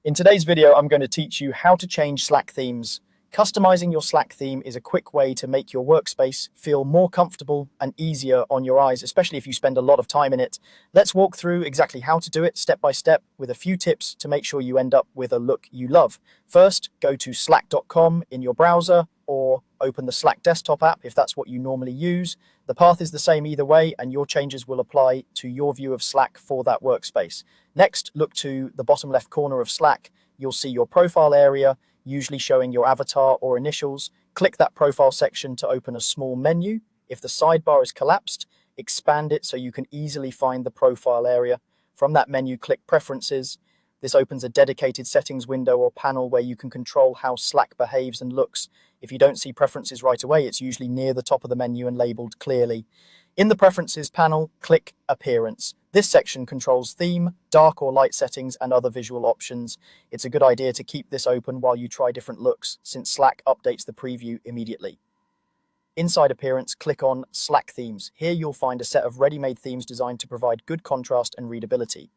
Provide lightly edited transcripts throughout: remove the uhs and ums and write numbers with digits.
In today's video, I'm going to teach you how to change Slack themes. Customizing your Slack theme is a quick way to make your workspace feel more comfortable and easier on your eyes, especially if you spend a lot of time in it. Let's walk through exactly how to do it step by step with a few tips to make sure you end up with a look you love. First, go to slack.com in your browser or open the Slack desktop app if that's what you normally use. The path is the same either way, and your changes will apply to your view of Slack for that workspace. Next, look to the bottom left corner of Slack. You'll see your profile area, usually showing your avatar or initials. Click that profile section to open a small menu. If the sidebar is collapsed, expand it so you can easily find the profile area. From that menu, click Preferences. This opens a dedicated settings window or panel where you can control how Slack behaves and looks. If you don't see preferences right away, it's usually near the top of the menu and labeled clearly. In the Preferences panel, click Appearance. This section controls theme, dark or light settings, and other visual options. It's a good idea to keep this open while you try different looks, since Slack updates the preview immediately. Inside Appearance, click on Slack Themes. Here you'll find a set of ready-made themes designed to provide good contrast and readability.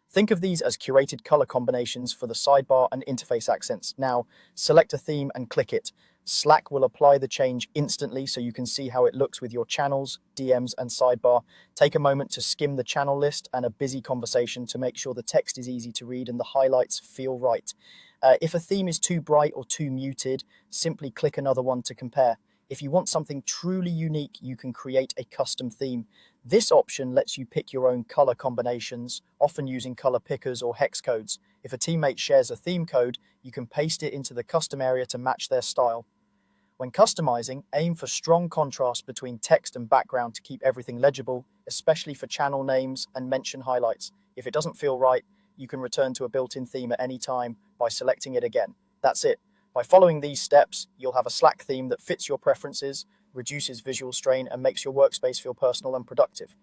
Think of these as curated color combinations for the sidebar and interface accents. Now, select a theme and click it. Slack will apply the change instantly so you can see how it looks with your channels, DMs, and sidebar. Take a moment to skim the channel list and a busy conversation to make sure the text is easy to read and the highlights feel right. If a theme is too bright or too muted, simply click another one to compare. If you want something truly unique, you can create a custom theme. This option lets you pick your own color combinations, often using color pickers or hex codes. If a teammate shares a theme code, you can paste it into the custom area to match their style. When customizing, aim for strong contrast between text and background to keep everything legible, especially for channel names and mention highlights. If it doesn't feel right, you can return to a built-in theme at any time by selecting it again. That's it. By following these steps, you'll have a Slack theme that fits your preferences, reduces visual strain, and makes your workspace feel personal and productive.